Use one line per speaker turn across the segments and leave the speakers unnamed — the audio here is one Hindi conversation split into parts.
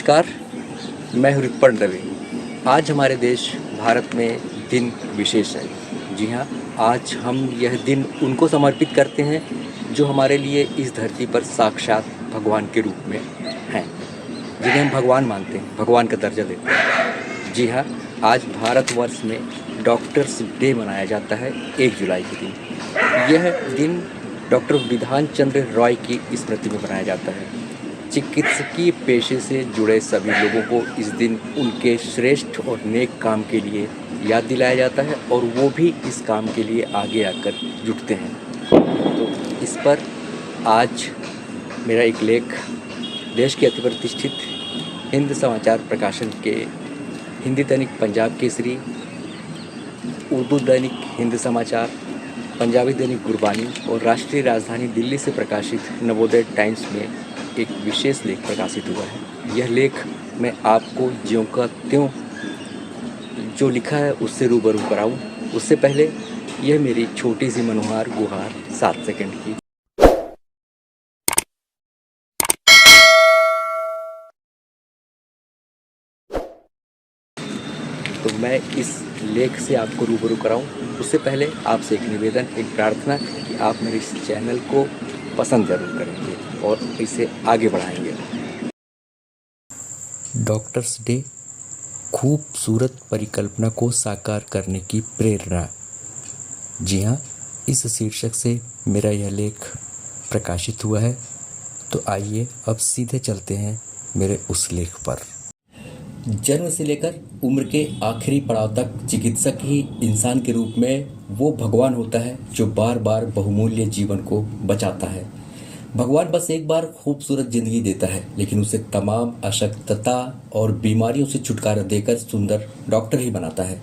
नमस्कार, मैं हूँ रिपन रवि। आज हमारे देश भारत में दिन विशेष है। जी हाँ, आज हम यह दिन उनको समर्पित करते हैं जो हमारे लिए इस धरती पर साक्षात भगवान के रूप में हैं, जिन्हें हम भगवान मानते हैं, भगवान का दर्जा देते हैं। जी हाँ, आज भारतवर्ष में डॉक्टर्स डे मनाया जाता है 1 जुलाई के दिन। यह दिन डॉक्टर विधान चंद्र रॉय की स्मृति में मनाया जाता है। चिकित्सकीय पेशे से जुड़े सभी लोगों को इस दिन उनके श्रेष्ठ और नेक काम के लिए याद दिलाया जाता है और वो भी इस काम के लिए आगे आकर जुटते हैं। तो इस पर आज मेरा एक लेख देश के अति प्रतिष्ठित हिंद समाचार प्रकाशन के हिंदी दैनिक पंजाब केसरी, उर्दू दैनिक हिंद समाचार, पंजाबी दैनिक गुरबानी और राष्ट्रीय राजधानी दिल्ली से प्रकाशित नवोदय टाइम्स में एक विशेष लेख प्रकाशित हुआ है। यह लेख मैं आपको ज्यों का त्यों जो लिखा है उससे रूबरू कराऊं, उससे पहले यह मेरी छोटी सी मनोहार गुहार 7 सेकंड की। तो मैं इस लेख से आपको रूबरू कराऊं, उससे पहले आपसे एक निवेदन, एक प्रार्थना कि आप मेरे इस चैनल को पसंद जरूर करेंगे और इसे आगे बढ़ाएंगे। डॉक्टर्स डे, खूबसूरत परिकल्पना को साकार करने की प्रेरणा। जी हाँ, इस शीर्षक से मेरा यह लेख प्रकाशित हुआ है। तो आइए अब सीधे चलते हैं मेरे उस लेख पर। जन्म से लेकर उम्र के आखिरी पड़ाव तक चिकित्सक ही इंसान के रूप में वो भगवान होता है जो बार बार बहुमूल्य जीवन को बचाता है। भगवान बस एक बार खूबसूरत जिंदगी देता है, लेकिन उसे तमाम अशक्तता और बीमारियों से छुटकारा देकर सुंदर डॉक्टर ही बनाता है।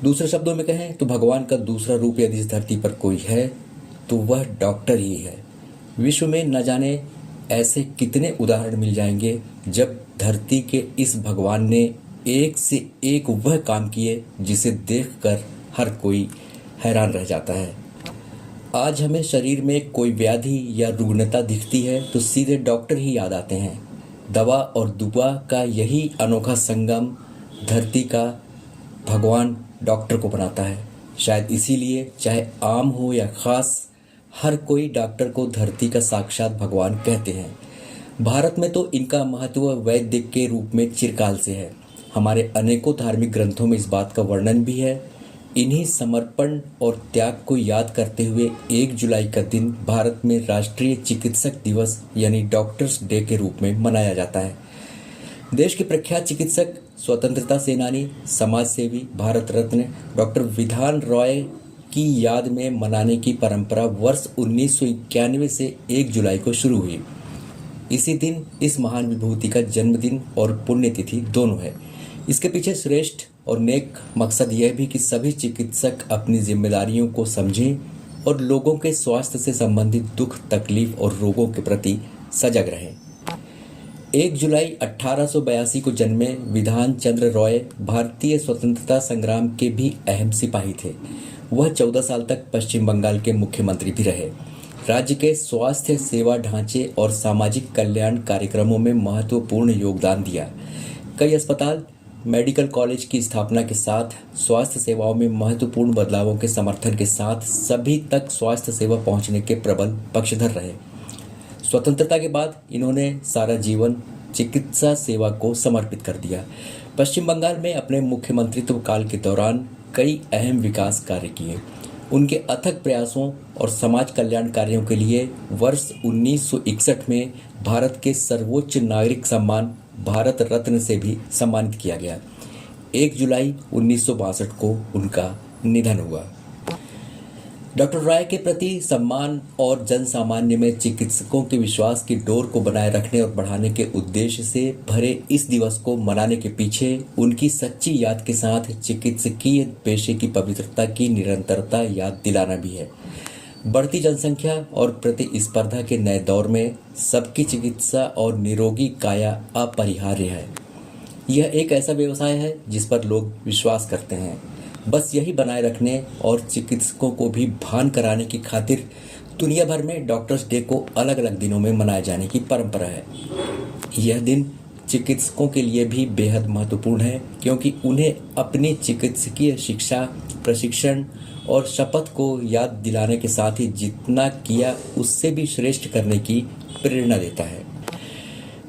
दूसरे शब्दों में कहें तो भगवान का दूसरा रूप यदि इस धरती पर कोई है तो वह डॉक्टर ही है। विश्व में न जाने ऐसे कितने उदाहरण मिल जाएंगे जब धरती के इस भगवान ने एक से एक वह काम किए जिसे देखकर हर कोई हैरान रह जाता है। आज हमें शरीर में कोई व्याधि या रुग्णता दिखती है तो सीधे डॉक्टर ही याद आते हैं। दवा और दुआ का यही अनोखा संगम धरती का भगवान डॉक्टर को बनाता है। शायद इसीलिए चाहे आम हो या खास, हर कोई डॉक्टर को धरती का साक्षात भगवान कहते हैं। भारत में तो इनका महत्व वैद्य के रूप में चिरकाल से है। हमारे अनेकों धार्मिक ग्रंथों में इस बात का वर्णन भी है। इन्हीं समर्पण और त्याग को याद करते हुए 1 जुलाई का दिन भारत में राष्ट्रीय चिकित्सक दिवस यानी डॉक्टर्स डे के रूप में मनाया जाता है। देश के प्रख्यात चिकित्सक, स्वतंत्रता सेनानी, समाज सेवी, भारत रत्न डॉक्टर विधान रॉय की याद में मनाने की परंपरा वर्ष 1991 से 1 जुलाई को शुरू हुई। इसी दिन इस महान विभूति का जन्मदिन और पुण्यतिथि दोनों है। इसके पीछे श्रेष्ठ और नेक मकसद यह भी कि सभी चिकित्सक अपनी जिम्मेदारियों को समझें और लोगों के स्वास्थ्य से संबंधित दुख, तकलीफ और रोगों के प्रति सजग रहें। 1 जुलाई 1882 को जन्मे विधान चंद्र रॉय भारतीय स्वतंत्रता संग्राम के भी अहम सिपाही थे। वह 14 साल तक पश्चिम बंगाल के मुख्यमंत्री भी रहे। राज्य के स्वास्थ्य सेवा ढांचे और सामाजिक कल्याण कार्यक्रमों में महत्वपूर्ण योगदान दिया। कई अस्पताल, मेडिकल कॉलेज की स्थापना के साथ स्वास्थ्य सेवाओं में महत्वपूर्ण बदलावों के समर्थन के साथ सभी तक स्वास्थ्य सेवा पहुंचने के प्रबल पक्षधर रहे। स्वतंत्रता के बाद इन्होंने सारा जीवन चिकित्सा सेवा को समर्पित कर दिया। पश्चिम बंगाल में अपने मुख्यमंत्रित्व काल के दौरान कई अहम विकास कार्य किए। उनके अथक प्रयासों और समाज कल्याण कार्यों के लिए वर्ष 1961 में भारत के सर्वोच्च नागरिक सम्मान भारत रत्न से भी सम्मानित किया गया। 1 जुलाई 1962 को उनका निधन हुआ। डॉक्टर रॉय के प्रति सम्मान और जन सामान्य में चिकित्सकों के विश्वास की डोर को बनाए रखने और बढ़ाने के उद्देश्य से भरे इस दिवस को मनाने के पीछे उनकी सच्ची याद के साथ चिकित्सकीय पेशे की पवित्रता की निरंतरता याद दिलाना भी है। बढ़ती जनसंख्या और प्रतिस्पर्धा के नए दौर में सबकी चिकित्सा और निरोगी काया अपरिहार्य है। यह एक ऐसा व्यवसाय है जिस पर लोग विश्वास करते हैं। बस यही बनाए रखने और चिकित्सकों को भी भान कराने की खातिर दुनिया भर में डॉक्टर्स डे को अलग अलग दिनों में मनाए जाने की परंपरा है। यह दिन चिकित्सकों के लिए भी बेहद महत्वपूर्ण है, क्योंकि उन्हें अपनी चिकित्सकीय शिक्षा, प्रशिक्षण और शपथ को याद दिलाने के साथ ही जितना किया उससे भी श्रेष्ठ करने की प्रेरणा देता है।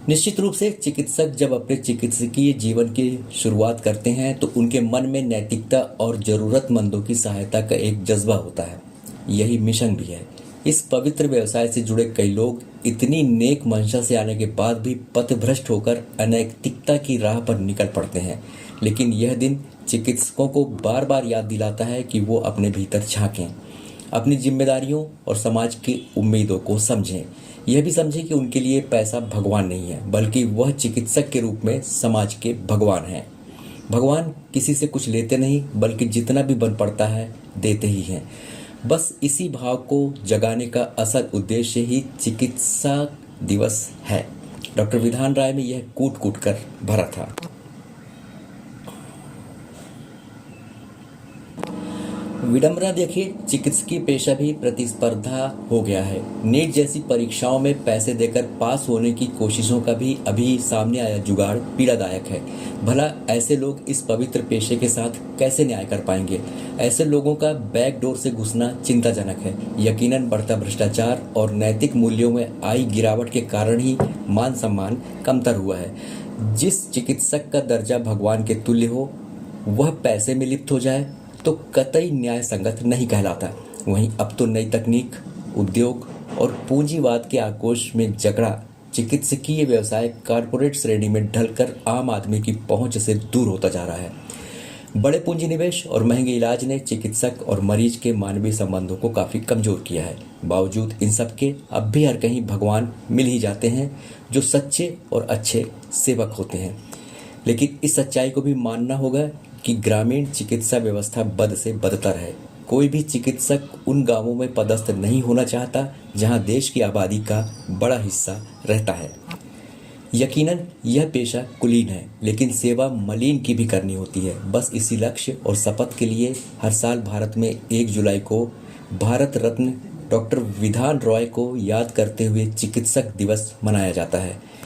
निश्चित रूप से चिकित्सक जब अपने चिकित्सकीय जीवन की शुरुआत करते हैं तो उनके मन में नैतिकता और ज़रूरतमंदों की सहायता का एक जज्बा होता है। यही मिशन भी है। इस पवित्र व्यवसाय से जुड़े कई लोग इतनी नेक मंशा से आने के बाद भी पथभ्रष्ट होकर अनैतिकता की राह पर निकल पड़ते हैं। लेकिन यह दिन चिकित्सकों को बार बार याद दिलाता है कि वो अपने भीतर झांकें, अपनी जिम्मेदारियों और समाज की उम्मीदों को समझें। यह भी समझें कि उनके लिए पैसा भगवान नहीं है, बल्कि वह चिकित्सक के रूप में समाज के भगवान हैं। भगवान किसी से कुछ लेते नहीं, बल्कि जितना भी बन पड़ता है देते ही हैं। बस इसी भाव को जगाने का असल उद्देश्य ही चिकित्सा दिवस है। डॉक्टर विधान राय में यह कूट कूट कर भरा था। विडंबना देखिए, चिकित्सकीय पेशा भी प्रतिस्पर्धा हो गया है। नीट जैसी परीक्षाओं में पैसे देकर पास होने की कोशिशों का भी अभी सामने आया जुगाड़ पीड़ादायक है। भला ऐसे लोग इस पवित्र पेशे के साथ कैसे न्याय कर पाएंगे? ऐसे लोगों का बैकडोर से घुसना चिंताजनक है। यकीनन बढ़ता भ्रष्टाचार और नैतिक मूल्यों में आई गिरावट के कारण ही मान सम्मान कमतर हुआ है। जिस चिकित्सक का दर्जा भगवान के तुल्य हो, वह पैसे में लिप्त हो जाए तो कतई न्याय संगत नहीं कहलाता। वहीं अब तो नई तकनीक, उद्योग और पूंजीवाद के आक्रोश में जकड़ा चिकित्सकीय व्यवसाय कॉरपोरेट श्रेणी में ढलकर आम आदमी की पहुंच से दूर होता जा रहा है। बड़े पूंजी निवेश और महंगे इलाज ने चिकित्सक और मरीज के मानवीय संबंधों को काफ़ी कमजोर किया है। बावजूद इन सब के अब भी हर कहीं भगवान मिल ही जाते हैं, जो सच्चे और अच्छे सेवक होते हैं। लेकिन इस सच्चाई को भी मानना होगा कि ग्रामीण चिकित्सा व्यवस्था बद से बदतर है। कोई भी चिकित्सक उन गांवों में पदस्थ नहीं होना चाहता जहां देश की आबादी का बड़ा हिस्सा रहता है। यकीनन यह पेशा कुलीन है, लेकिन सेवा मलीन की भी करनी होती है। बस इसी लक्ष्य और शपथ के लिए हर साल भारत में 1 जुलाई को भारत रत्न डॉक्टर विधान रॉय को याद करते हुए चिकित्सक दिवस मनाया जाता है।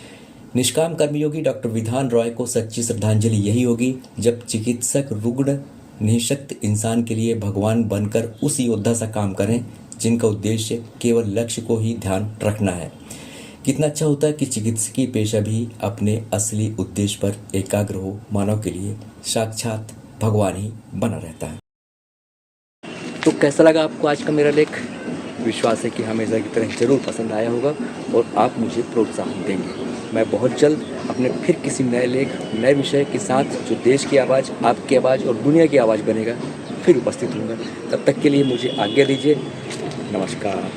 निष्काम कर्मयोगी डॉक्टर विधान रॉय को सच्ची श्रद्धांजलि यही होगी जब चिकित्सक रुग्ण निःशक्त इंसान के लिए भगवान बनकर उस योद्धा सा काम करें जिनका उद्देश्य केवल लक्ष्य को ही ध्यान रखना है। कितना अच्छा होता है कि चिकित्सकीय पेशा भी अपने असली उद्देश्य पर एकाग्र हो, मानव के लिए साक्षात भगवान ही बना रहता है। तो कैसा लगा आपको आज का मेरा लेख? विश्वास है कि हमेशा की तरह जरूर पसंद आया होगा और आप मुझे प्रोत्साहन देंगे। मैं बहुत जल्द अपने फिर किसी नए लेख, नए विषय के साथ जो देश की आवाज़, आपकी आवाज़ और दुनिया की आवाज़ बनेगा, फिर उपस्थित होऊंगा। तब तक के लिए मुझे आज्ञा दीजिए। नमस्कार।